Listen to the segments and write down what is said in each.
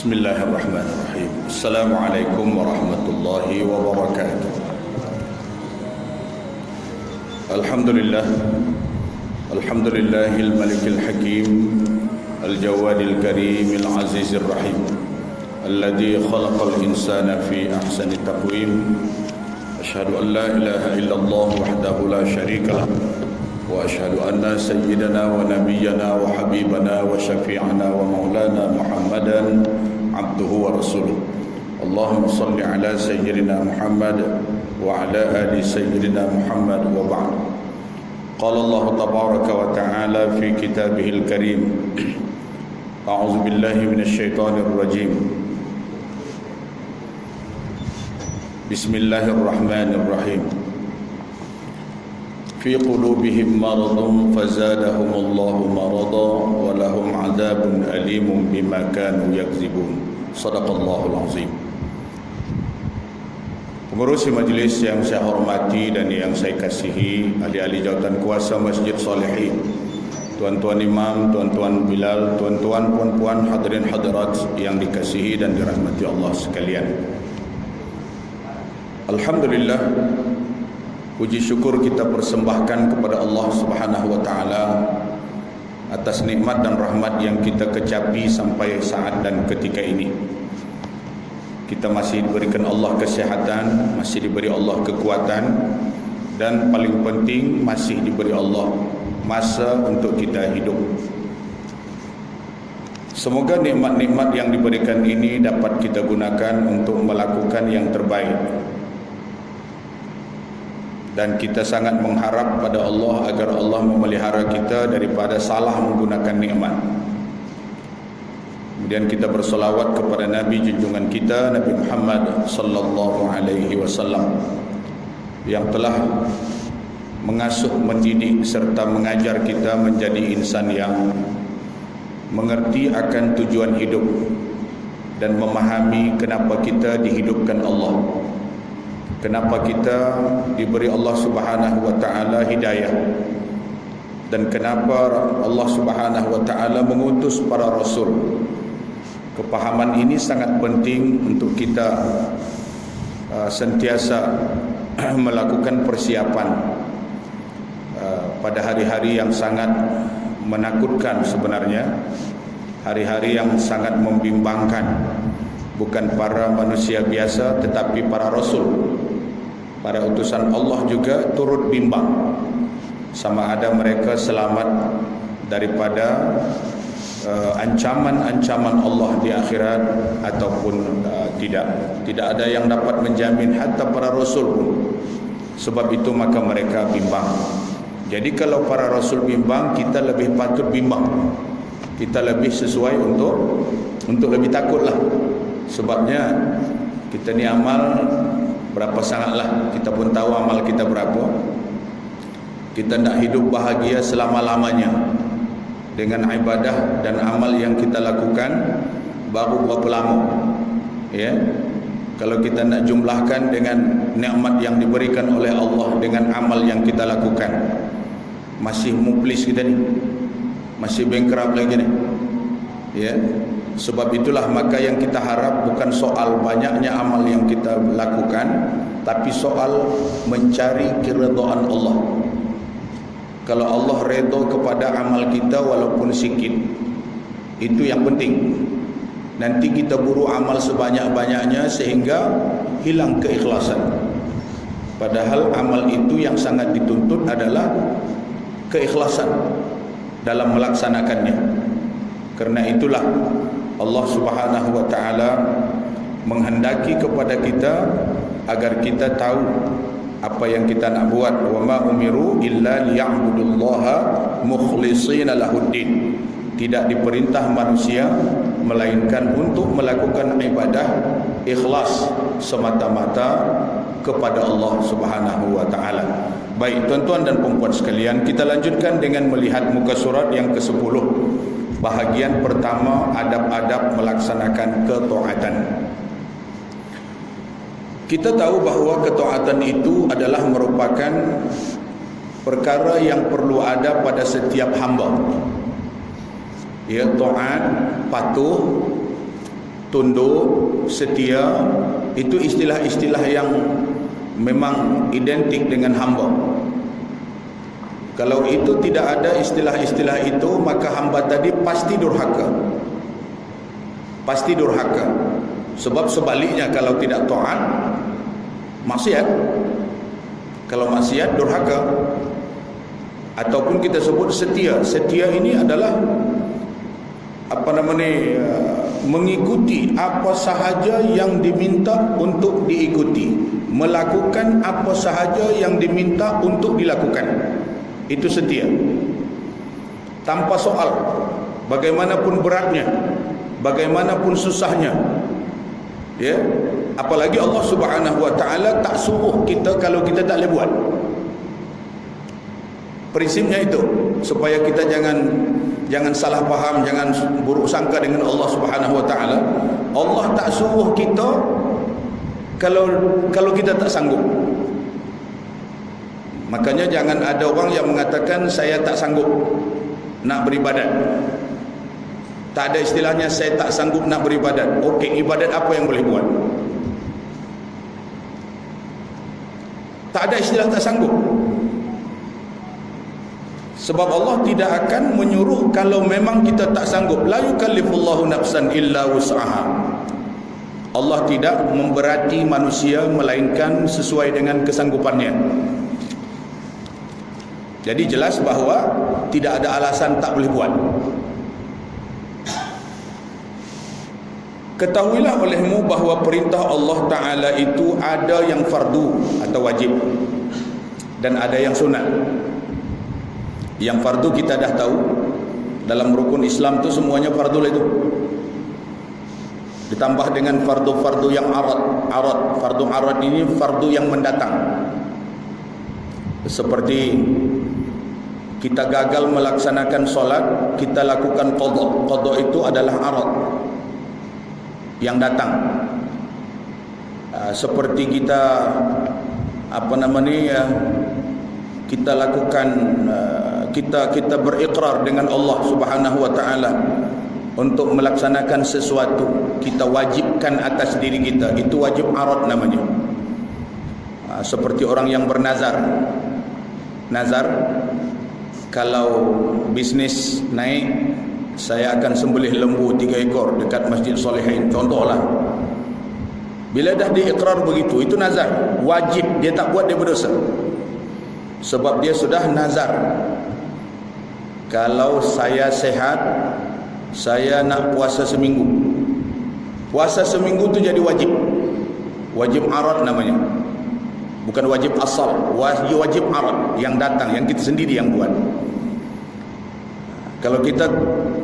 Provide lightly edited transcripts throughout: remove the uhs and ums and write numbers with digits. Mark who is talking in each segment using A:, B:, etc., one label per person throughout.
A: Bismillahirrahmanirrahim. Assalamualaikum warahmatullahi wabarakatuh. Alhamdulillah. Alhamdulillahil malikil hakim, al-jawadil karimil azizir rahim, alladhi khalaqal insana fi ahsani taqwim. Asyhadu an la ilaha illallah wahdahu la syarika lah, wa asyhadu anna sayyidana wa nabiyyana wa habibana wa syafi'ana wa maulana Muhammadan abduhu wa rasuluh. Allahumma salli ala sayyidina Muhammad wa ala ali sayyidina Muhammad wa ba'd. Qala Allah tabaraka wa ta'ala fi kitabihil karim. A'udzu billahi minasy syaithanir rajim. Bismillahirrahmanirrahim. Fi qulubihim maradun fazadahum Allahu marada wa lahum 'adzabun alimun bima kanu yakzibun. Shadaqallahul azim. Pengurusi majlis yang saya hormati dan yang saya kasihi, ahli-ahli jawatan kuasa Masjid Salihin, tuan-tuan imam, tuan-tuan Bilal, tuan-tuan, puan-puan, hadirin hadirat yang dikasihi dan dirahmati Allah sekalian. Alhamdulillah, puji syukur kita persembahkan kepada Allah Subhanahu wa taala atas nikmat dan rahmat yang kita kecapi sampai saat dan ketika ini. Kita masih diberikan Allah kesehatan, masih diberi Allah kekuatan, dan paling penting masih diberi Allah masa untuk kita hidup. Semoga nikmat-nikmat yang diberikan ini dapat kita gunakan untuk melakukan yang terbaik. Dan kita sangat mengharap pada Allah agar Allah memelihara kita daripada salah menggunakan nikmat. Kemudian kita bersolawat kepada Nabi junjungan kita, Nabi Muhammad sallallahu alaihi wasallam, yang telah mengasuh, mendidik serta mengajar kita menjadi insan yang mengerti akan tujuan hidup dan memahami kenapa kita dihidupkan Allah, kenapa kita diberi Allah Subhanahu wa taala hidayah, dan kenapa Allah Subhanahu wa taala mengutus para rasul. Kepahaman ini sangat penting untuk kita sentiasa melakukan persiapan pada hari-hari yang sangat menakutkan sebenarnya, hari-hari yang sangat membimbangkan. Bukan para manusia biasa tetapi para rasul, para utusan Allah juga turut bimbang sama ada mereka selamat daripada ancaman-ancaman Allah di akhirat ataupun tidak. Tidak ada yang dapat menjamin, hatta para rasul pun. Sebab itu maka mereka bimbang. Jadi kalau para rasul bimbang, kita lebih patut bimbang. Kita lebih sesuai untuk lebih takutlah. Sebabnya kita ni amal berapa sangatlah, kita pun tahu amal kita berapa. Kita nak hidup bahagia selama-lamanya dengan ibadah dan amal yang kita lakukan baru berapa lama, ya. Kalau kita nak jumlahkan dengan nikmat yang diberikan oleh Allah dengan amal yang kita lakukan, masih muflis kita ni, masih bankrupt lagi ni, ya. Sebab itulah maka yang kita harap bukan soal banyaknya amal yang kita lakukan, tapi soal mencari keridhaan Allah. Kalau Allah redha kepada amal kita walaupun sikit, itu yang penting. Nanti kita buru amal sebanyak-banyaknya sehingga hilang keikhlasan. Padahal amal itu yang sangat dituntut adalah keikhlasan dalam melaksanakannya. Karena itulah Allah Subhanahu wa taala menghendaki kepada kita agar kita tahu apa yang kita nak buat. Wa ma umiru illa liya'budullaha mukhlishina lahuddin. Tidak diperintah manusia melainkan untuk melakukan ibadah ikhlas semata-mata kepada Allah Subhanahu wa taala. Baik tuan-tuan dan puan-puan sekalian, kita lanjutkan dengan melihat muka surat yang ke-10. Bahagian pertama, adab-adab melaksanakan ketaatan. Kita tahu bahawa ketaatan itu adalah merupakan perkara yang perlu ada pada setiap hamba. Ya, taat, patuh tunduk, setia, itu istilah-istilah yang memang identik dengan hamba. Kalau itu tidak ada istilah-istilah itu, maka hamba tadi pasti durhaka. Pasti durhaka. Sebab sebaliknya, kalau tidak taat, maksiat. Kalau maksiat, durhaka. Ataupun kita sebut setia. Setia ini adalah mengikuti apa sahaja yang diminta untuk diikuti, melakukan apa sahaja yang diminta untuk dilakukan. Itu setia. Tanpa soal, bagaimanapun beratnya, bagaimanapun susahnya. Ya, apalagi Allah Subhanahu wa taala tak suruh kita kalau kita tak boleh buat. Prinsipnya itu, supaya kita jangan salah faham, jangan buruk sangka dengan Allah Subhanahu wa taala. Allah tak suruh kita kalau kita tak sanggup. Makanya jangan ada orang yang mengatakan saya tak sanggup nak beribadat. Tak ada istilahnya saya tak sanggup nak beribadat. Okey, ibadat apa yang boleh buat? Tak ada istilah tak sanggup. Sebab Allah tidak akan menyuruh kalau memang kita tak sanggup. La yukallifullahu nafsan illa wus'aha. Allah tidak memberati manusia melainkan sesuai dengan kesanggupannya. Jadi jelas bahawa tidak ada alasan tak boleh buat. Ketahuilah olehmu bahawa perintah Allah Ta'ala itu ada yang fardu atau wajib, dan ada yang sunat. Yang fardu kita dah tahu, dalam rukun Islam tu semuanya fardu lah itu. Ditambah dengan fardu-fardu yang arad. Fardu arad ini fardu yang mendatang. Seperti kita gagal melaksanakan solat, kita lakukan qadha. Qadha itu adalah arad yang datang. Seperti kita kita lakukan kita berikrar dengan Allah Subhanahu wa taala untuk melaksanakan sesuatu, kita wajibkan atas diri kita, itu wajib arad namanya. Seperti orang yang bernazar. Nazar, kalau bisnis naik, saya akan sembelih lembu 3 ekor dekat Masjid Solehin, contohlah. Bila dah diikrar begitu, itu nazar, wajib, dia tak buat dia berdosa. Sebab dia sudah nazar. Kalau saya sehat, saya nak puasa seminggu. Puasa seminggu tu jadi wajib. Wajib arad namanya. Bukan wajib asal, wajib arad yang datang, yang kita sendiri yang buat. Kalau kita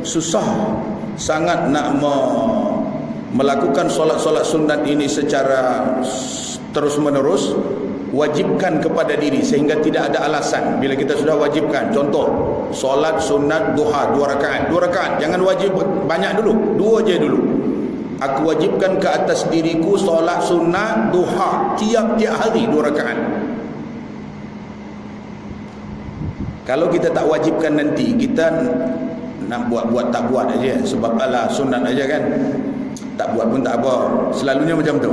A: susah sangat nak melakukan solat-solat sunat ini secara terus menerus, wajibkan kepada diri sehingga tidak ada alasan. Bila kita sudah wajibkan, contoh solat sunat duha 2 rakaat, 2 rakaat, jangan wajib banyak dulu, 2 je dulu. Aku wajibkan ke atas diriku solat sunat duha tiap-tiap hari 2 rakaat. Kalau kita tak wajibkan, nanti kita nak buat tak buat aja, sebab ala sunat aja kan, tak buat pun tak apa, selalunya macam tu.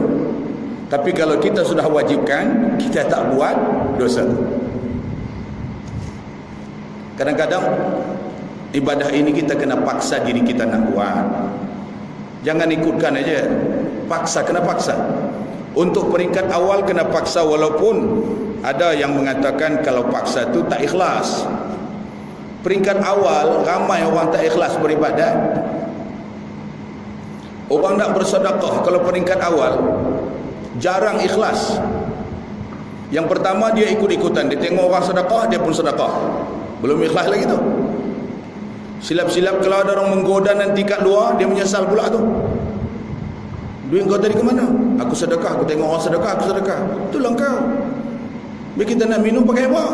A: Tapi kalau kita sudah wajibkan, kita tak buat, dosa. Kadang-kadang ibadah ini kita kena paksa diri kita nak buat. Jangan ikutkan aja, paksa, kena paksa. Untuk peringkat awal kena paksa, walaupun ada yang mengatakan kalau paksa tu tak ikhlas. Peringkat awal ramai orang tak ikhlas beribadat. Orang nak bersedekah kalau peringkat awal jarang ikhlas. Yang pertama dia ikut-ikutan, dia tengok orang sedekah, dia pun sedekah. Belum ikhlas lagi tu. Silap-silap kalau ada orang menggoda nanti kat luar, dia menyesal pula tu. Duit kau tadi ke mana? Aku sedekah, aku tengok orang sedekah, aku sedekah. Itulah kau. Bila kita nak minum pakai apa?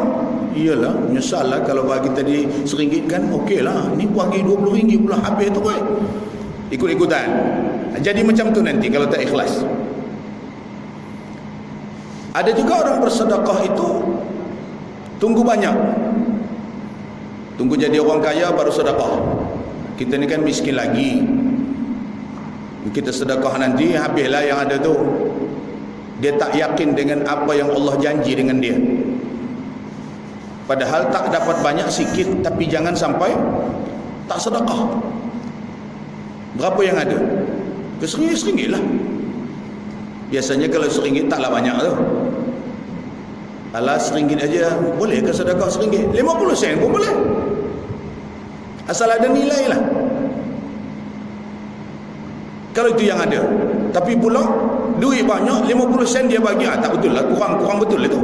A: Iyalah, menyesal lah kalau bagi tadi RM1 kan, okey lah. Ni bagi RM20 pula, habis tu kan. Ikut-ikutan. Jadi macam tu nanti kalau tak ikhlas. Ada juga orang bersedekah itu tunggu banyak, tunggu jadi orang kaya baru sedekah. Kita ni kan miskin lagi. Kita sedekah nanti habislah yang ada tu. Dia tak yakin dengan apa yang Allah janji dengan dia. Padahal tak dapat banyak, sikit, tapi jangan sampai tak sedekah. Berapa yang ada? RM1 lah. Biasanya kalau RM1 taklah banyak tu. Alah RM1 aja, boleh ke sedekah RM1? 50 sen pun boleh. Asal ada nilai lah. Kalau itu yang ada. Tapi pula duit banyak, 50 sen dia bagi, tak betul lah, kurang betul itu.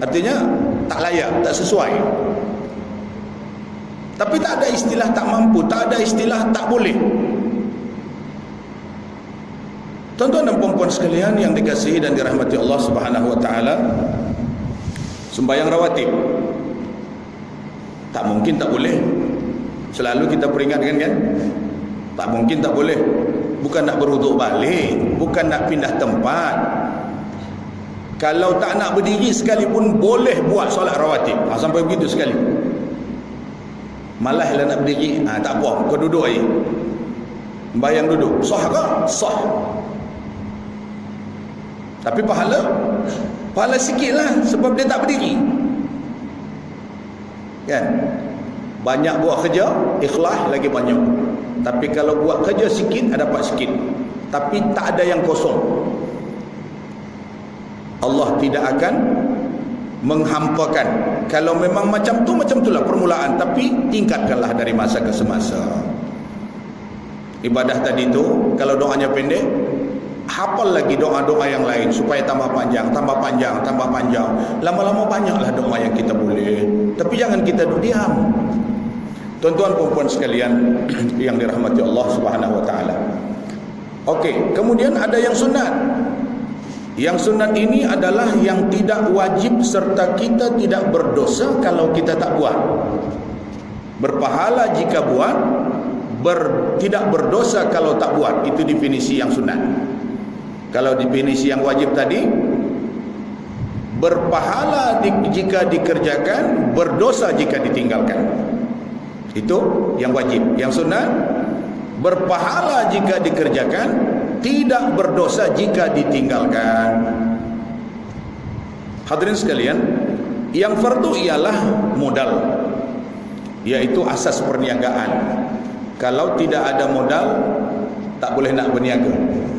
A: Artinya tak layak, tak sesuai. Tapi tak ada istilah tak mampu, tak ada istilah tak boleh. Tuan-tuan dan puan-puan sekalian yang dikasihi dan dirahmati Allah Subhanahu wa taala, sembahyang rawatib tak mungkin tak boleh. Selalu kita peringatkan kan? Tak mungkin tak boleh. Bukan nak berwuduk balik, bukan nak pindah tempat. Kalau tak nak berdiri sekalipun boleh buat solat rawatib. Sampai begitu sekali. Malah lah nak berdiri, tak apa, kau duduk aja. Bayang duduk. Sah ke? Sah. Tapi pahala sikit lah, sebab dia tak berdiri. Kan? Banyak buat kerja, ikhlas lagi banyak. Tapi kalau buat kerja sikit, dapat sikit. Tapi tak ada yang kosong. Allah tidak akan menghampakan. Kalau memang macam tu lah permulaan, tapi tingkatkanlah dari masa ke semasa. Ibadah tadi tu, kalau doanya pendek, hafal lagi doa-doa yang lain supaya tambah panjang. Lama-lama banyaklah doa yang kita boleh. Tapi jangan kita duduk diam. Tuan-tuan puan-puan sekalian yang dirahmati Allah Subhanahu wa taala. Okey, kemudian ada yang sunat. Yang sunat ini adalah yang tidak wajib serta kita tidak berdosa kalau kita tak buat. Berpahala jika buat, tidak berdosa kalau tak buat. Itu definisi yang sunat. Kalau definisi yang wajib tadi, berpahala jika dikerjakan, berdosa jika ditinggalkan. Itu yang wajib. Yang sunat, berpahala jika dikerjakan, tidak berdosa jika ditinggalkan. Hadirin sekalian, yang fardu ialah modal, yaitu asas perniagaan. Kalau tidak ada modal, tak boleh nak berniaga,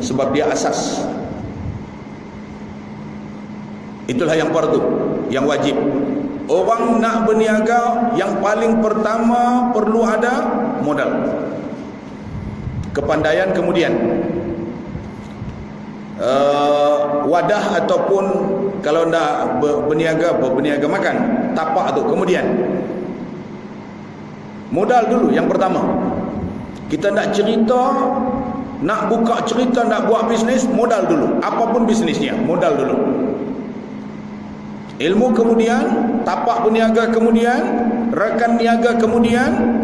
A: sebab dia asas. Itulah yang fardu, yang wajib. Orang nak berniaga, yang paling pertama perlu ada modal, kepandaian, kemudian wadah ataupun kalau nak berniaga makan, tapak tu, kemudian modal dulu yang pertama. Kita nak cerita, nak buka cerita, nak buat bisnes, modal dulu. Apapun bisnesnya, modal dulu. Ilmu kemudian, tapak berniaga kemudian, rakan niaga kemudian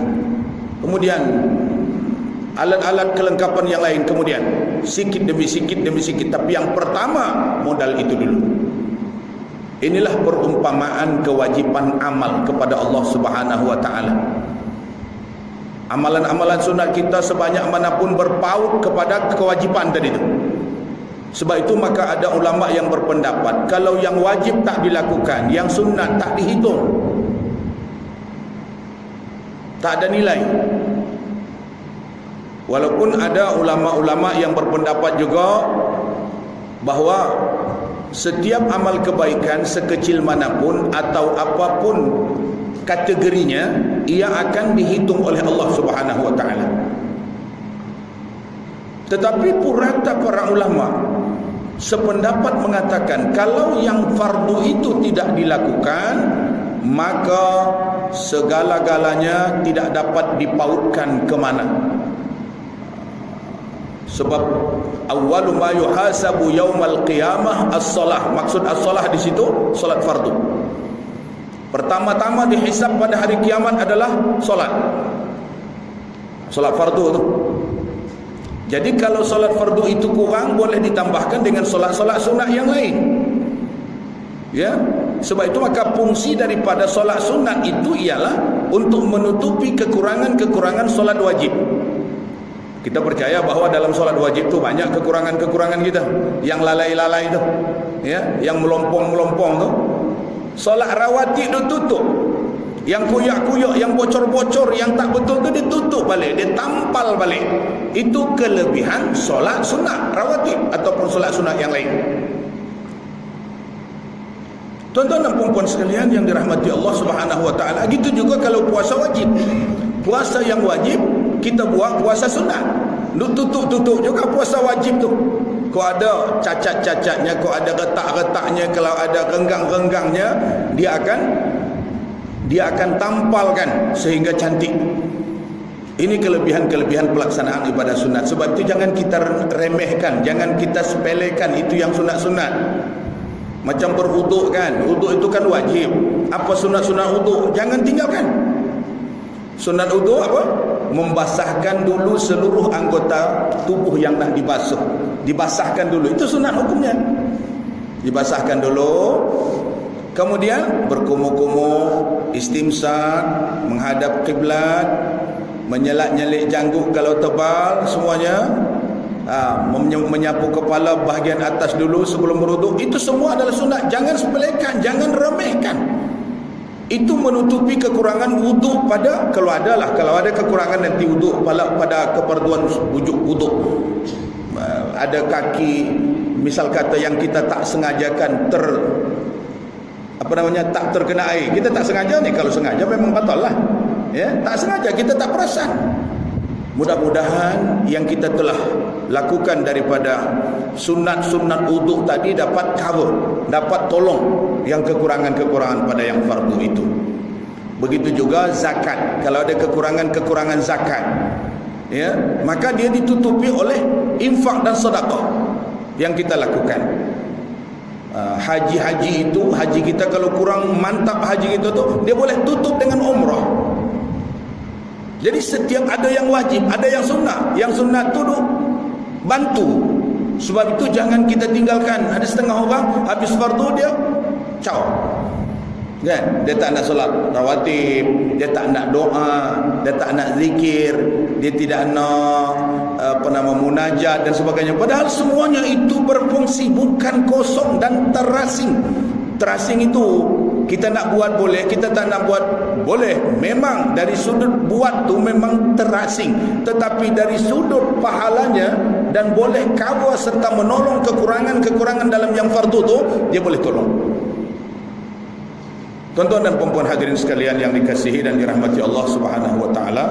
A: alat-alat kelengkapan yang lain kemudian, sikit demi sikit, tapi yang pertama modal itu dulu. Inilah perumpamaan kewajiban amal kepada Allah Subhanahu wa taala. Amalan-amalan sunat kita sebanyak manapun berpaut kepada kewajiban tadi itu. Sebab itu maka ada ulama yang berpendapat, kalau yang wajib tak dilakukan, yang sunat tak dihitung, tak ada nilai. Walaupun ada ulama-ulama yang berpendapat juga bahawa setiap amal kebaikan sekecil manapun atau apapun kategorinya, ia akan dihitung oleh Allah Subhanahu wa taala. Tetapi purata para ulama sependapat mengatakan, kalau yang fardu itu tidak dilakukan, maka segala-galanya tidak dapat dipautkan ke mana. Sebab awwalu ma yuhasabu yaumal qiyamah as-salah. Maksud as-salah di situ solat fardu. Pertama-tama dihisab pada hari kiamat adalah solat. Solat fardu tu. Jadi kalau solat fardu itu kurang, boleh ditambahkan dengan solat-solat sunat yang lain. Ya, sebab itu maka fungsi daripada solat sunat itu ialah untuk menutupi kekurangan-kekurangan solat wajib. Kita percaya bahawa dalam solat wajib tu banyak kekurangan-kekurangan kita, yang lalai-lalai tu, ya, yang melompong-melompong tu. Solat rawatib tu tutup. Yang kuyak-kuyak, yang bocor-bocor, yang tak betul tu ditutup balik, dia tampal balik. Itu kelebihan solat sunat rawatib ataupun solat sunat yang lain. Tuan-tuan dan puan-puan sekalian yang dirahmati Allah Subhanahu wa taala, gitu juga kalau puasa wajib. Puasa yang wajib kita buat puasa sunat. Tutup-tutup juga puasa wajib tu. Kau ada cacat-cacatnya, kau ada retak-retaknya, kalau ada renggang-renggangnya, dia akan tampalkan sehingga cantik. Ini kelebihan-kelebihan pelaksanaan ibadah sunat. Sebab itu jangan kita remehkan, jangan kita sepelekan itu yang sunat-sunat. Macam berwuduk kan, wuduk itu kan wajib. Apa sunat-sunat wuduk? Jangan tinggalkan. Sunat wuduk apa? Membasahkan dulu seluruh anggota tubuh yang nak dibasuh. Dibasahkan dulu, itu sunat hukumnya. Dibasahkan dulu, kemudian berkumur-kumur, istimsak, menghadap kiblat, menyelak-nyelik janggut kalau tebal, semuanya. Menyapu kepala bahagian atas dulu sebelum berwuduk. Itu semua adalah sunat. Jangan sepelekan, jangan remehkan. Itu menutupi kekurangan wuduk pada, kalau ada kekurangan nanti wuduk pada keperluan wuduk. Ada kaki misal kata yang kita tak sengajakan tak terkena air. Kita tak sengaja ni, kalau sengaja memang batal lah. Ya, tak sengaja kita tak perasan. Mudah-mudahan yang kita telah lakukan daripada sunat-sunat wuduk tadi dapat cover, dapat tolong yang kekurangan-kekurangan pada yang fardu itu. Begitu juga zakat. Kalau ada kekurangan-kekurangan zakat, ya, maka dia ditutupi oleh infak dan sedekah yang kita lakukan. Haji-haji itu, haji kita kalau kurang mantap haji kita tu, dia boleh tutup dengan umrah. Jadi setiap ada yang wajib, ada yang sunat. Yang sunat tu bantu. Sebab itu jangan kita tinggalkan. Ada setengah orang habis fardu dia caw. Kan? Dia tak nak solat rawatib, dia tak nak doa, dia tak nak zikir, dia tidak nak munajat dan sebagainya. Padahal semuanya itu berfungsi, bukan kosong dan terasing. Terasing itu kita nak buat boleh, kita tak nak buat boleh. Memang dari sudut buat tu memang terasing, tetapi dari sudut pahalanya dan boleh cover serta menolong kekurangan-kekurangan dalam yang fardu tu, dia boleh tolong. Tuan-tuan dan puan-puan hadirin sekalian yang dikasihi dan dirahmati Allah Subhanahu wa taala,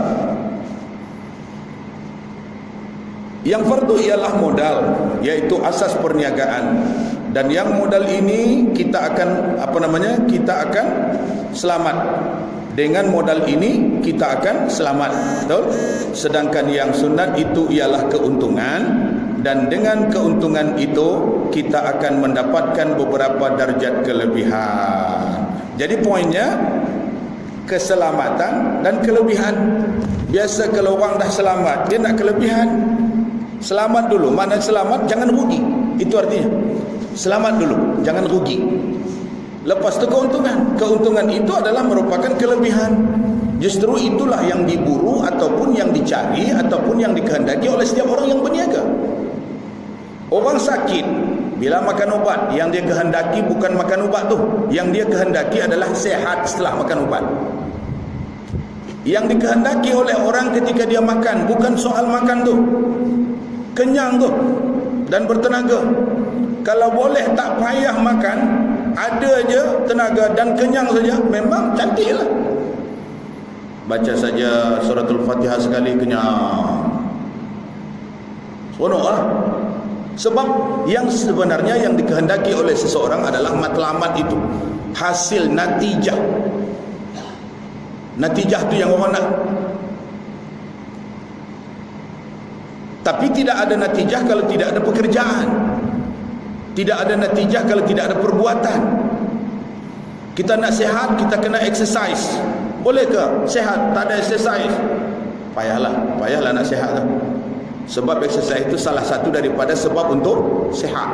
A: yang fardu ialah modal, yaitu asas perniagaan. Dan yang modal ini kita akan kita akan selamat. Dengan modal ini kita akan selamat, betul? Sedangkan yang sunat itu ialah keuntungan, dan dengan keuntungan itu kita akan mendapatkan beberapa darjat kelebihan. Jadi poinnya keselamatan dan kelebihan. Biasa kalau orang dah selamat, dia nak kelebihan. Selamat dulu, mana selamat jangan rugi. Itu artinya selamat dulu, jangan rugi. Lepas itu keuntungan. Keuntungan itu adalah merupakan kelebihan. Justru itulah yang diburu ataupun yang dicari ataupun yang dikehendaki oleh setiap orang yang berniaga. Orang sakit, bila makan ubat, yang dia kehendaki bukan makan ubat tu. Yang dia kehendaki adalah sehat setelah makan ubat. Yang dikehendaki oleh orang ketika dia makan, bukan soal makan tu, kenyang tu dan bertenaga. Kalau boleh tak payah makan, ada je tenaga dan kenyang saja, memang cantiklah. Baca saja suratul Fatihah sekali kenyang, seronoklah. Sebab yang sebenarnya yang dikehendaki oleh seseorang adalah matlamat itu, hasil, natijah. Natijah tu yang orang nak. Tapi tidak ada natijah kalau tidak ada pekerjaan. Tidak ada natijah kalau tidak ada perbuatan. Kita nak sihat, kita kena exercise. Boleh ke sihat tak ada exercise? Payahlah nak sihat tu. Sebab exercise itu salah satu daripada sebab untuk sihat.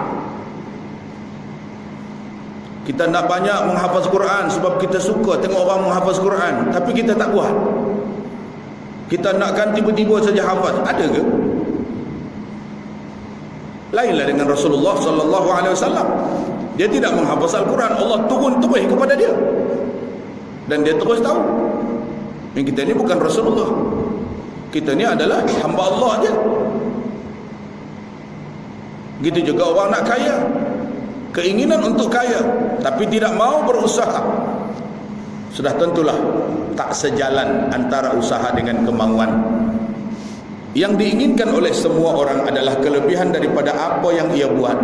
A: Kita nak banyak menghafaz Quran sebab kita suka tengok orang menghafaz Quran, tapi kita tak buat. Kita nakkan tiba-tiba saja hafaz. Ada ke? Lainlah dengan Rasulullah sallallahu alaihi wasallam. Dia tidak menghafaz Al-Quran, Allah turun terus kepada dia. Dan dia terus tahu. Yang kita ni bukan Rasulullah. Kita ni adalah hamba Allah aja. Gitu juga orang nak kaya. Keinginan untuk kaya tapi tidak mau berusaha. Sudah tentulah tak sejalan antara usaha dengan kemauan. Yang diinginkan oleh semua orang adalah kelebihan daripada apa yang ia buat.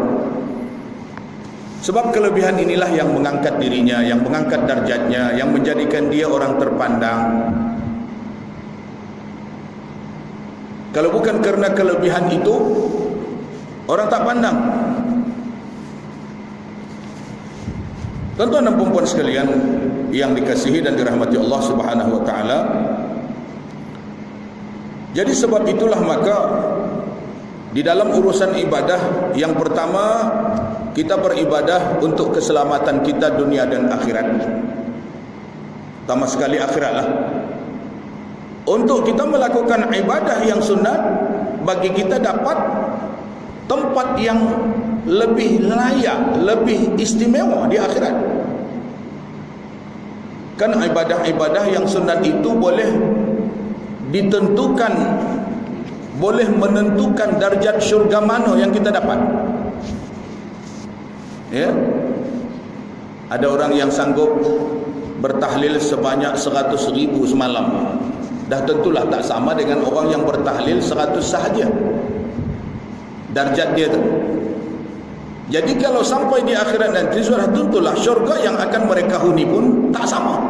A: Sebab kelebihan inilah yang mengangkat dirinya, yang mengangkat darjatnya, yang menjadikan dia orang terpandang. Kalau bukan kerana kelebihan itu, orang tak pandang. Tuan-tuan dan puan-puan sekalian yang dikasihi dan dirahmati Allah Subhanahu wa taala. Jadi sebab itulah maka di dalam urusan ibadah, yang pertama kita beribadah untuk keselamatan kita dunia dan akhirat. Pertama sekali akhiratlah. Untuk kita melakukan ibadah yang sunat, bagi kita dapat tempat yang lebih layak, lebih istimewa di akhirat. Kan ibadah-ibadah yang sunat itu boleh ditentukan, boleh menentukan darjat syurga mana yang kita dapat. Ya. Ada orang yang sanggup bertahlil sebanyak 100,000 semalam. Dah tentulah tak sama dengan orang yang bertahlil 100 sahaja. Darjat dia tu. Jadi kalau sampai di akhirat nanti, sudah tentulah syurga yang akan mereka huni pun tak sama.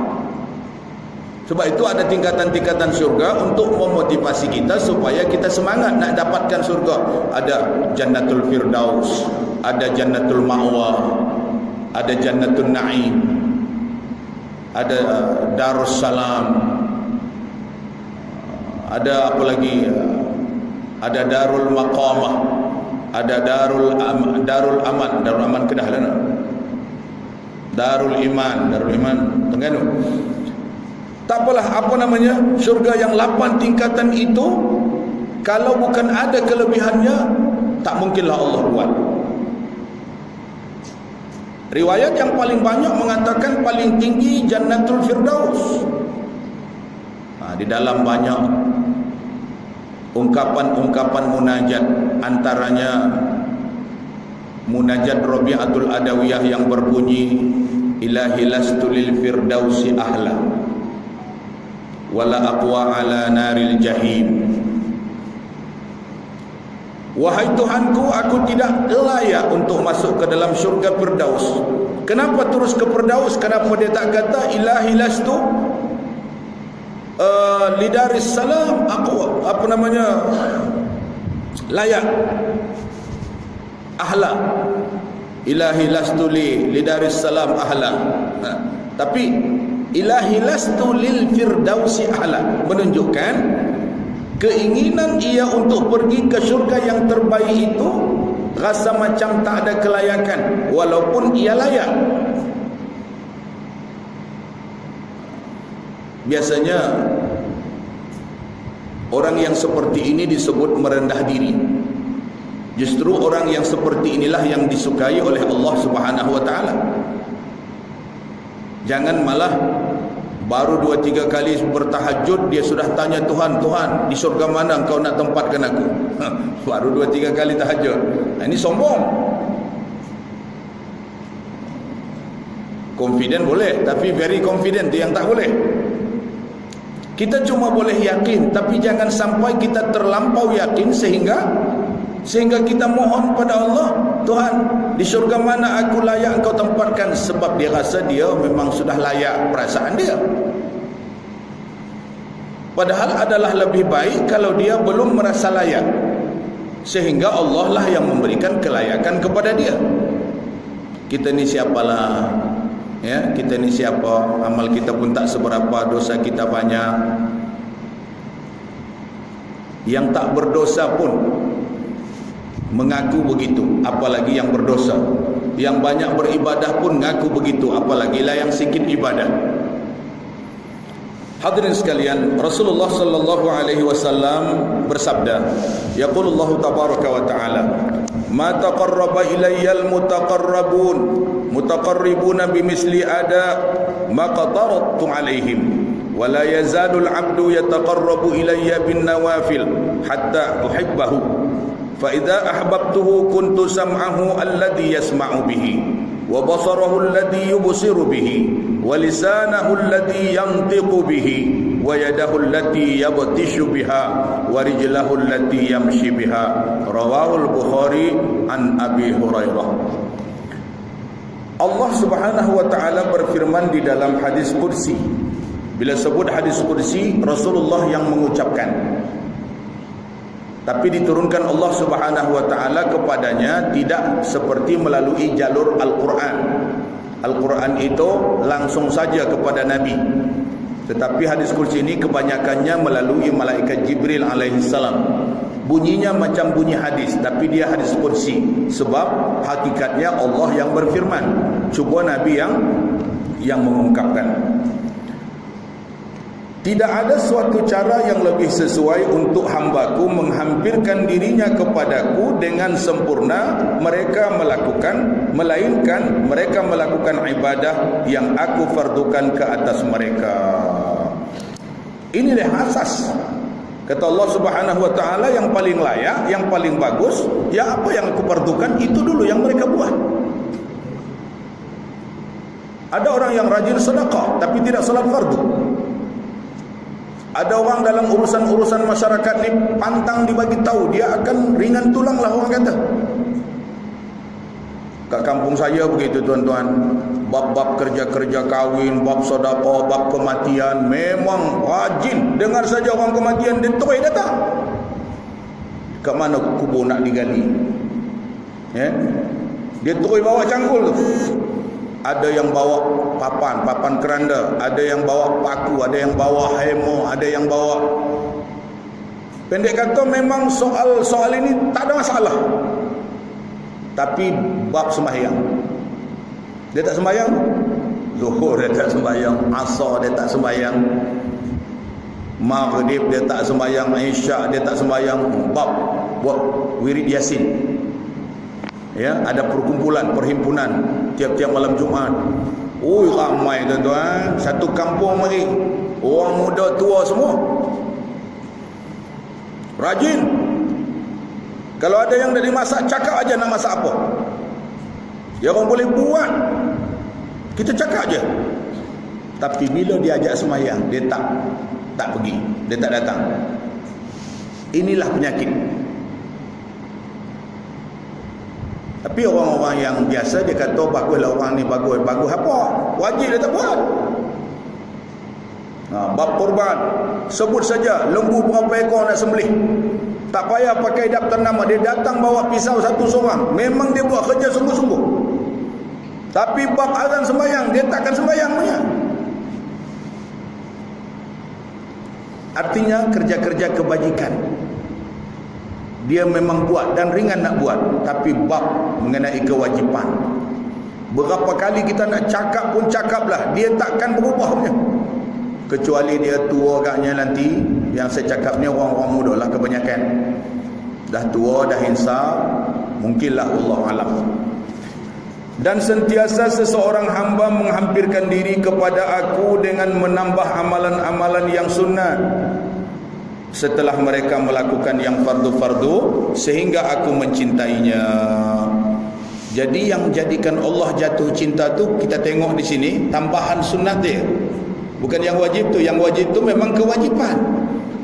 A: Sebab itu ada tingkatan-tingkatan syurga untuk memotivasi kita supaya kita semangat nak dapatkan syurga. Ada Jannatul Firdaus, ada Jannatul Ma'wa, ada Jannatul Na'im, ada Darussalam, ada apa lagi? Ada Darul Maqamah, ada Darul Aman, Darul Aman Kedah lah. Darul Iman Terengganu. Tak apalah apa namanya, syurga yang 8 tingkatan itu, kalau bukan ada kelebihannya, tak mungkinlah Allah buat. Riwayat yang paling banyak mengatakan paling tinggi Jannatul Firdaus. Di dalam banyak ungkapan-ungkapan munajat, antaranya munajat Rabi'atul Adawiyah yang berbunyi, Ilahi lastu lil firdausi ahla wala aqwa ala naril jahim. Wahai Tuhanku, aku tidak layak untuk masuk ke dalam syurga Firdaus. Kenapa terus ke Firdaus? Kenapa dia tak kata Ilahi lastu lidaris salam, aku apa namanya, layak ahla, ilahi lastu lidaris salam ahla. Tapi ilahi lastu lil firdausi ahla menunjukkan keinginan ia untuk pergi ke syurga yang terbaik itu rasa macam tak ada kelayakan walaupun ia layak. Biasanya orang yang seperti ini disebut merendah diri. Justru orang yang seperti inilah yang disukai oleh Allah Subhanahu wa taala. Jangan malah baru 2-3 kali bertahajud dia sudah tanya Tuhan, Tuhan, di syurga mana engkau nak tempatkan aku? Baru 2-3 kali tahajud. Ini sombong. Confident boleh, tapi very confident yang tak boleh. Kita cuma boleh yakin, tapi jangan sampai kita terlampau yakin sehingga kita mohon pada Allah, Tuhan, di syurga mana aku layak engkau tempatkan, sebab dia rasa dia memang sudah layak perasaan dia. Padahal adalah lebih baik kalau dia belum merasa layak, sehingga Allah lah yang memberikan kelayakan kepada dia. Kita ni siapalah? Ya, kita ni siapa? Amal kita pun tak seberapa, dosa kita banyak. Yang tak berdosa pun mengaku begitu, apalagi yang berdosa. Yang banyak beribadah pun mengaku begitu, apalagi lah yang sikit ibadah. Hadirin sekalian, Rasulullah sallallahu alaihi wasallam bersabda, yaqulullahu tabaraka wa taala, "Ma taqarraba ilayya mutaqarribuna bimisli ada ma qataratu alaihim wa la yazalu al-'abdu yataqarrabu ilayya bin nawafil hatta uhibbahu fa idza ahbabtuhu kuntu sam'ahu alladhi yasma'u bihi wa basarahu alladhi yubsiru bihi wa lisanahu alladhi yantiqu bihi wa yadahu allati yabtishu biha wa rijlahu allati yamshi biha." Rawahul Bukhari an Abi Hurairah. Allah Subhanahu wa taala berfirman di dalam hadis qudsi. Bila sebut hadis qudsi, Rasulullah yang mengucapkan, tapi diturunkan Allah Subhanahu wa taala kepadanya tidak seperti melalui jalur Al-Quran. Al-Quran itu langsung saja kepada Nabi, tetapi hadis qudsi ini kebanyakannya melalui malaikat Jibril alaihissalam. Bunyinya macam bunyi hadis, tapi dia hadis qudsi, sebab hakikatnya Allah yang berfirman, cuma Nabi yang mengungkapkan. Tidak ada suatu cara yang lebih sesuai untuk hambaku menghampirkan dirinya kepadaku dengan sempurna melainkan mereka melakukan ibadah yang aku fardukan ke atas mereka. Inilah asas. Kata Allah Subhanahu wa taala, yang paling layak, yang paling bagus, ya apa yang aku fardukan itu dulu yang mereka buat. Ada orang yang rajin sedekah tapi tidak salat fardu. Ada orang dalam urusan-urusan masyarakat ni pantang dibagi tahu, dia akan ringan tulang lah orang kata. Kat kampung saya begitu tuan-tuan, bab-bab kerja-kerja kahwin, bab sedekah, bab kematian, memang rajin. Dengar saja orang kematian, dia terus datang. Kat mana kubur nak digali? Dia terus bawa cangkul tu. Ada yang bawa papan keranda, ada yang bawa paku, ada yang bawa hemo, ada yang bawa. Pendek kata, memang soal ini tak ada masalah. Tapi bab sembahyang, dia tak sembahyang. Zuhur dia tak sembahyang, Asar dia tak sembahyang, Maghrib dia tak sembahyang, Isyak dia tak sembahyang. Bab buat wirid Yasin. Ya, ada perhimpunan tiap-tiap malam Jumaat. Ramai tuan-tuan, satu kampung mari, orang muda tua semua rajin. Kalau ada yang dari masak, cakap aja nak masak apa. Ya, orang boleh buat, kita cakap aja. Tapi bila dia ajak sembahyang, dia tak pergi, dia tak datang. Inilah penyakit. Tapi orang-orang yang biasa, dia kata baguslah orang ni, bagus apa? Wajib dia tak buat. Bab korban, sebut saja lembu berapa ekor nak sembelih, tak payah pakai daftar nama, dia datang bawa pisau satu seorang, memang dia buat kerja sungguh-sungguh. Tapi bab azan sembahyang, dia takkan sembahyang punya. Artinya kerja-kerja kebajikan dia memang buat dan ringan nak buat, tapi bab mengenai kewajipan, berapa kali kita nak cakap pun cakaplah, dia takkan berubah punya. Kecuali dia tua agaknya nanti. Yang saya cakap ni orang-orang muda lah kebanyakan, dah tua, dah insaf, mungkinlah, Allah alam. Dan sentiasa seseorang hamba menghampirkan diri kepada aku dengan menambah amalan-amalan yang sunat setelah mereka melakukan yang fardu-fardu, sehingga aku mencintainya. Jadi yang jadikan Allah jatuh cinta tu, kita tengok di sini tambahan sunat dia, bukan yang wajib tu. Yang wajib tu memang kewajipan.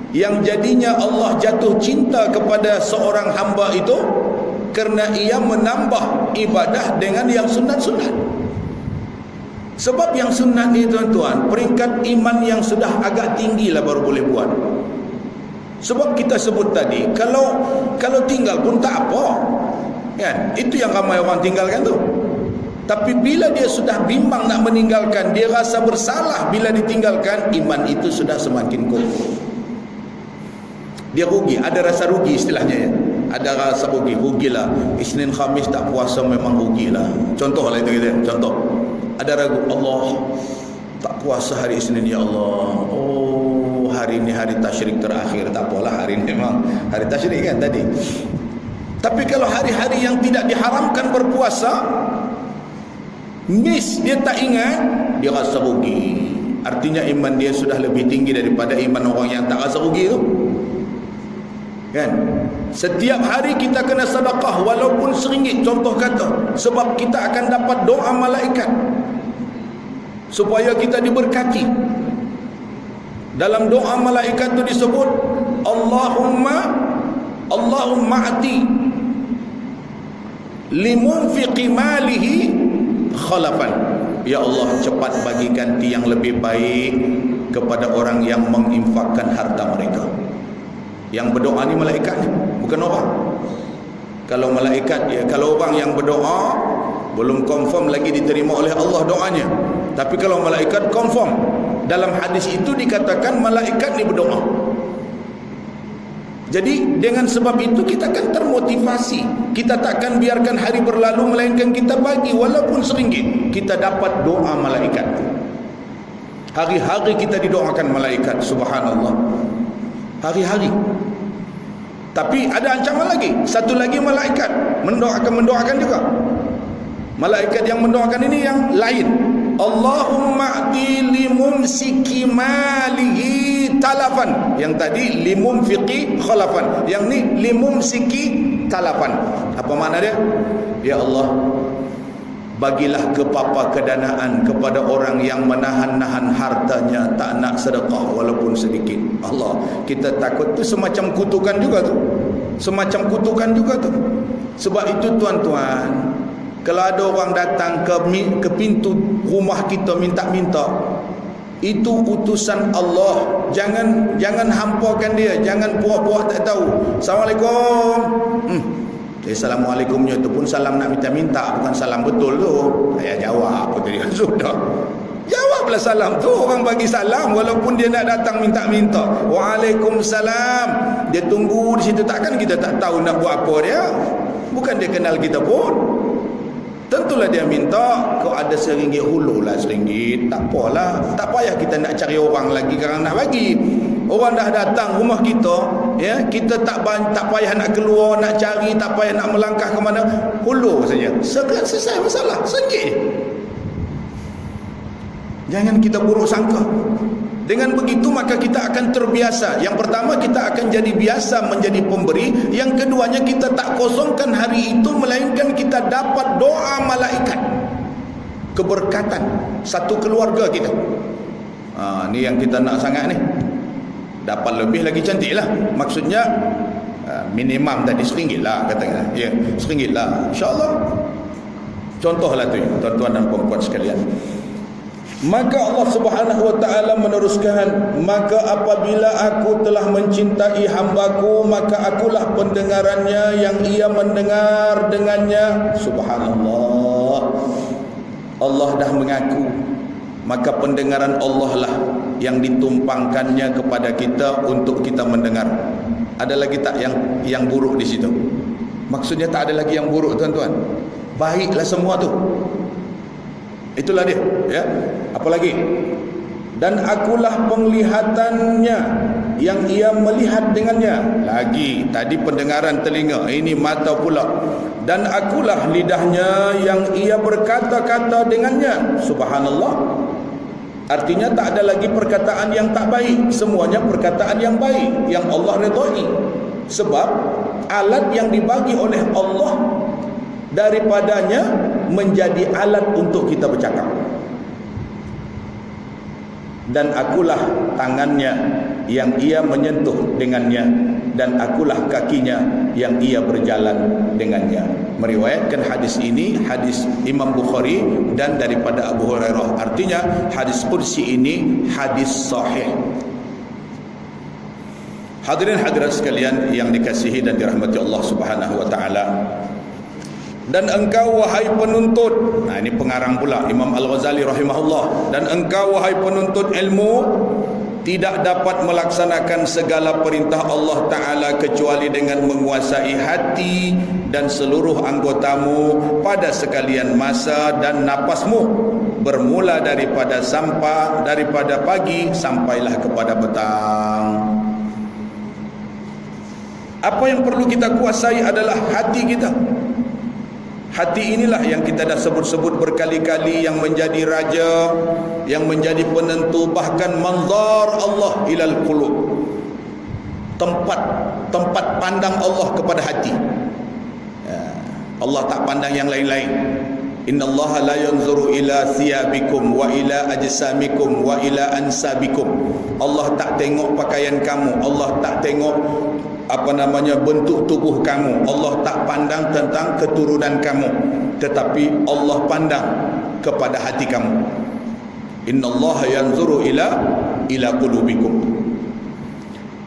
A: Yang jadinya Allah jatuh cinta kepada seorang hamba itu kerana ia menambah ibadah dengan yang sunat-sunat. Sebab yang sunat ni tuan-tuan, peringkat iman yang sudah agak tinggi lah baru boleh buat. Sebab kita sebut tadi, kalau tinggal pun tak apa, kan? Itu yang ramai orang tinggalkan tu. Tapi bila dia sudah bimbang nak meninggalkan, dia rasa bersalah bila ditinggalkan, iman itu sudah semakin kokoh. Dia rugi, ada rasa rugi istilahnya ya. Ada rasa rugilah. Isnin Khamis tak puasa memang rugilah. Contoh lah itu kita. Contoh. Ada ragu, Allah, tak puasa hari Isnin, ya Allah. Oh, hari ini hari tasyrik terakhir. Tak apalah, hari ini memang hari tasyrik kan tadi. Tapi kalau hari-hari yang tidak diharamkan berpuasa, miss, dia tak ingat, dia rasa rugi. Artinya iman dia sudah lebih tinggi daripada iman orang yang tak rasa rugi tu. Kan? Setiap hari kita kena sedekah walaupun RM1, contoh kata, sebab kita akan dapat doa malaikat supaya kita diberkati. Dalam doa malaikat itu disebut Allahumma ati limunfiqi malihi khalafan. Ya Allah, cepat bagi ganti yang lebih baik kepada orang yang menginfakkan harta mereka. Yang berdoa ni malaikat ni, bukan orang. Kalau malaikat, ya, kalau orang yang berdoa belum confirm lagi diterima oleh Allah doanya. Tapi kalau malaikat confirm. Dalam hadis itu dikatakan malaikat ni berdoa. Jadi dengan sebab itu kita akan termotivasi. Kita takkan biarkan hari berlalu melainkan kita bagi walaupun RM1. Kita dapat doa malaikat. Hari-hari kita didoakan malaikat, subhanallah. Hari-hari. Tapi ada ancaman lagi. Satu lagi malaikat mendoakan juga. Malaikat yang mendoakan ini yang lain. Allahumma a'ti limumsiki malihi talafan. Yang tadi limumfiqi khalafan. Yang ni limumsiki talafan. Apa makna dia? Ya Allah, bagilah kepapa kedanaan kepada orang yang menahan-nahan hartanya, tak nak sedekah walaupun sedikit. Allah, kita takut tu semacam kutukan juga tu. Semacam kutukan juga tu. Sebab itu tuan-tuan, kalau ada orang datang ke pintu rumah kita minta-minta, itu utusan Allah. Jangan hampakan dia, jangan puak-puak tak tahu. Assalamualaikum. Assalamualaikumnya tu pun salam nak minta-minta, bukan salam betul tu. Saya jawab apa tadi? Sudah. Jawablah salam tu. Orang bagi salam walaupun dia nak datang minta-minta. Waalaikumsalam. Dia tunggu di situ, takkan kita tak tahu nak buat apa dia. Bukan dia kenal kita pun. Tentulah dia minta, kau ada RM1, hululah RM1. Tak apalah. Tak payah kita nak cari orang lagi kerana nak bagi. Orang dah datang rumah kita, ya, kita tak payah nak keluar, nak cari, tak payah nak melangkah ke mana, hulur saja. Selesai masalah, RM1. Jangan kita buruk sangka. Dengan begitu maka kita akan terbiasa. Yang pertama, kita akan jadi biasa menjadi pemberi. Yang keduanya, kita tak kosongkan hari itu melainkan kita dapat doa malaikat, keberkatan satu keluarga kita. Ni yang kita nak sangat ni. Dapat lebih lagi cantik lah. Maksudnya minimum tadi RM1 lah katakan. Ya, RM1 lah, InsyaAllah. Contohlah tu, tuan-tuan dan puan-puan sekalian. Maka Allah Subhanahu wa ta'ala meneruskan, maka apabila aku telah mencintai hambaku, maka akulah pendengarannya yang ia mendengar dengannya. Subhanallah. Allah dah mengaku, maka pendengaran Allah lah yang ditumpangkannya kepada kita untuk kita mendengar. Ada lagi tak yang buruk di situ? Maksudnya tak ada lagi yang buruk, tuan-tuan. Baiklah semua tu. Itulah dia, ya. Apa lagi? Dan akulah penglihatannya yang ia melihat dengannya. Lagi, tadi pendengaran telinga, ini mata pula. Dan akulah lidahnya yang ia berkata-kata dengannya. Subhanallah. Artinya tak ada lagi perkataan yang tak baik, semuanya perkataan yang baik yang Allah redai. Sebab alat yang dibagi oleh Allah daripadanya menjadi alat untuk kita bercakap. Dan akulah tangannya yang ia menyentuh dengannya, dan akulah kakinya yang ia berjalan dengannya. Meriwayatkan hadis ini hadis Imam Bukhari dan daripada Abu Hurairah. Artinya hadis qudsi ini hadis sahih. Hadirin hadirat sekalian yang dikasihi dan dirahmati Allah Subhanahu wa taala. Dan engkau wahai penuntut, nah ini pengarang pula Imam Al-Ghazali rahimahullah, dan engkau wahai penuntut ilmu, tidak dapat melaksanakan segala perintah Allah Ta'ala kecuali dengan menguasai hati dan seluruh anggotamu pada sekalian masa dan napasmu, bermula daripada pagi sampailah kepada petang. Apa yang perlu kita kuasai adalah hati kita. Hati inilah yang kita dah sebut-sebut berkali-kali, yang menjadi raja, yang menjadi penentu, bahkan manzar Allah ilal qulub, tempat pandang Allah kepada hati. Allah tak pandang yang lain-lain. Innallaha la yanzuru ila thiyabikum wa ila ajsamikum wa ila ansabikum. Allah tak tengok pakaian kamu, Allah tak tengok bentuk tubuh kamu, Allah tak pandang tentang keturunan kamu, tetapi Allah pandang kepada hati kamu. Innallaha yanzuru ila qulubikum.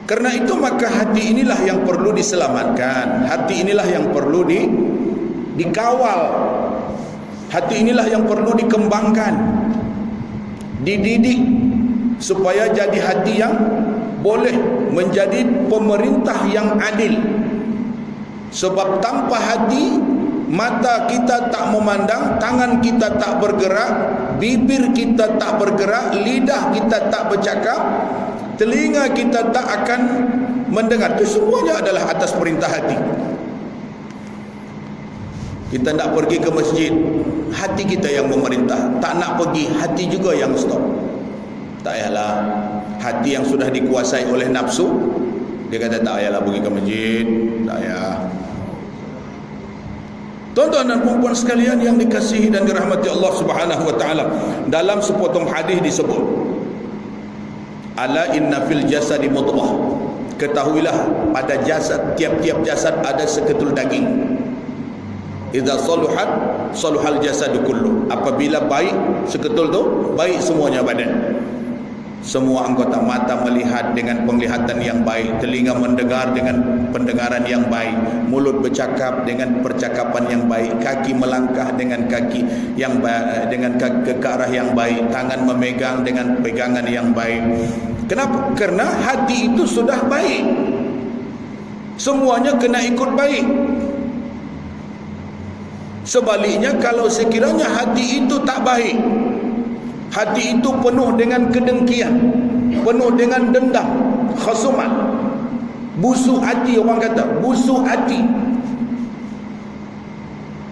A: Karena itu maka hati inilah yang perlu diselamatkan, hati inilah yang perlu dikawal, hati inilah yang perlu dikembangkan, dididik supaya jadi hati yang boleh menjadi pemerintah yang adil. Sebab tanpa hati, mata kita tak memandang, tangan kita tak bergerak, bibir kita tak bergerak, lidah kita tak bercakap, telinga kita tak akan mendengar. Itu semuanya adalah atas perintah hati. Kita nak pergi ke masjid, hati kita yang memerintah. Tak nak pergi, hati juga yang stop. Tak payahlah. Hati yang sudah dikuasai oleh nafsu, dia kata tak payahlah pergi ke masjid, tak payah. Tuan-tuan dan puan-puan sekalian yang dikasihi dan dirahmati Allah Subhanahu wa taala, dalam sepotong hadis disebut, ala inna fil jasadi mudghah. Ketahuilah pada jasad, tiap-tiap jasad ada seketul daging. Idza saluhat saluhal jasadu kullu. Apabila baik seketul tu, baik semuanya badan. Semua anggota, mata melihat dengan penglihatan yang baik, telinga mendengar dengan pendengaran yang baik, mulut bercakap dengan percakapan yang baik, kaki melangkah dengan kaki yang baik, dengan ke arah yang baik, tangan memegang dengan pegangan yang baik. Kenapa? Karena hati itu sudah baik, semuanya kena ikut baik. Sebaliknya, kalau sekiranya hati itu tak baik, hati itu penuh dengan kedengkian, penuh dengan dendam, khusumat, busuk hati, orang kata busuk hati,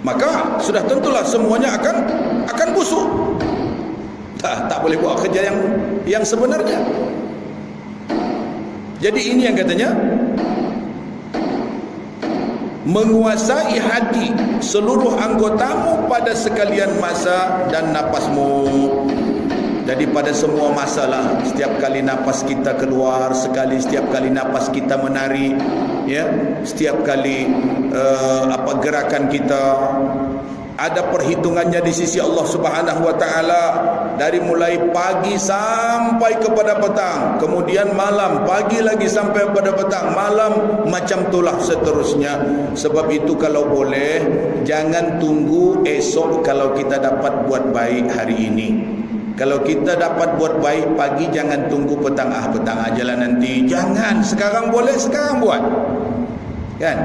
A: maka sudah tentulah semuanya akan busuk. Tak boleh buat kerja yang sebenarnya. Jadi ini yang katanya menguasai hati seluruh anggotamu pada sekalian masa dan napasmu. Jadi pada semua masalah, setiap kali napas kita keluar, setiap kali napas kita menarik, ya, setiap kali gerakan kita ada perhitungannya di sisi Allah Subhanahu wa taala, dari mulai pagi sampai kepada petang, kemudian malam, pagi lagi sampai kepada petang, malam, macam itulah seterusnya. Sebab itu kalau boleh jangan tunggu esok kalau kita dapat buat baik hari ini. Kalau kita dapat buat baik pagi, jangan tunggu petang, petang ajalah nanti. Jangan, sekarang boleh sekarang buat. Kan?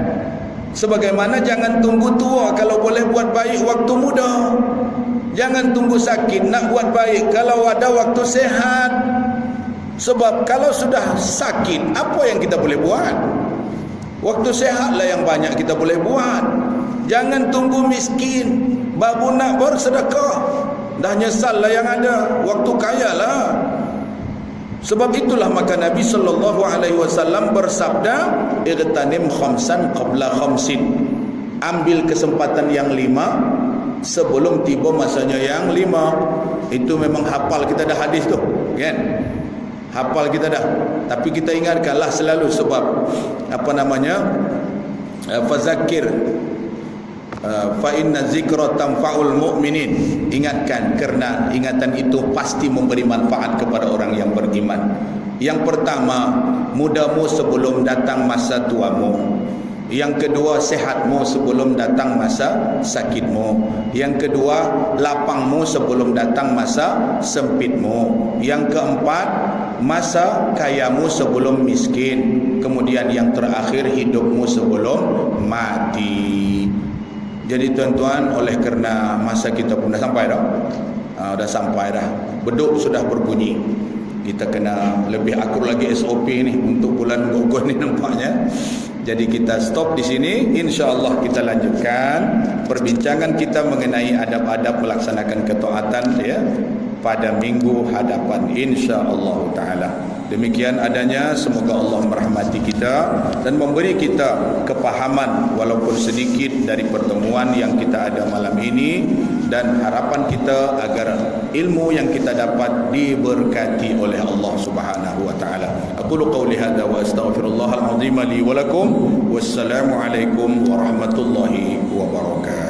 A: Sebagaimana jangan tunggu tua kalau boleh buat baik waktu muda. Jangan tunggu sakit nak buat baik kalau ada waktu sehat. Sebab kalau sudah sakit, apa yang kita boleh buat? Waktu sehatlah yang banyak kita boleh buat. Jangan tunggu miskin baru nak bersedekah. Dah nyesal lah yang ada, waktu kaya lah. Sebab itulah maka Nabi SAW bersabda, irtanim khamsan qabla khamsin. Ambil kesempatan yang 5 sebelum tiba masanya yang 5. Itu memang hafal kita dah hadis tu, kan? Hafal kita dah. Tapi kita ingatkanlah selalu, sebab fazakir fa inna zikra tanfa'ul mu'minin. Ingatkan, kerana ingatan itu pasti memberi manfaat kepada orang yang beriman. Yang pertama, mudamu sebelum datang masa tuamu. Yang kedua, sehatmu sebelum datang masa sakitmu. Yang kedua, lapangmu sebelum datang masa sempitmu. Yang keempat, masa kayamu sebelum miskin. Kemudian yang terakhir, hidupmu sebelum mati. Jadi tuan-tuan, oleh kerana masa kita pun dah sampai dah. Dah sampai dah. Beduk sudah berbunyi. Kita kena lebih akur lagi SOP ni untuk bulan Ogos ni nampaknya. Jadi kita stop di sini. InsyaAllah kita lanjutkan perbincangan kita mengenai adab-adab melaksanakan ketaatan ya pada minggu hadapan, insyaAllah ta'ala. Demikian adanya, semoga Allah merahmati kita dan memberi kita kepahaman walaupun sedikit dari pertemuan yang kita ada malam ini, dan harapan kita agar ilmu yang kita dapat diberkati oleh Allah Subhanahu wa taala. Aqulu qawli hadza wa astaghfirullahal azim li wa lakum. Wassalamu alaikum warahmatullahi wabarakatuh.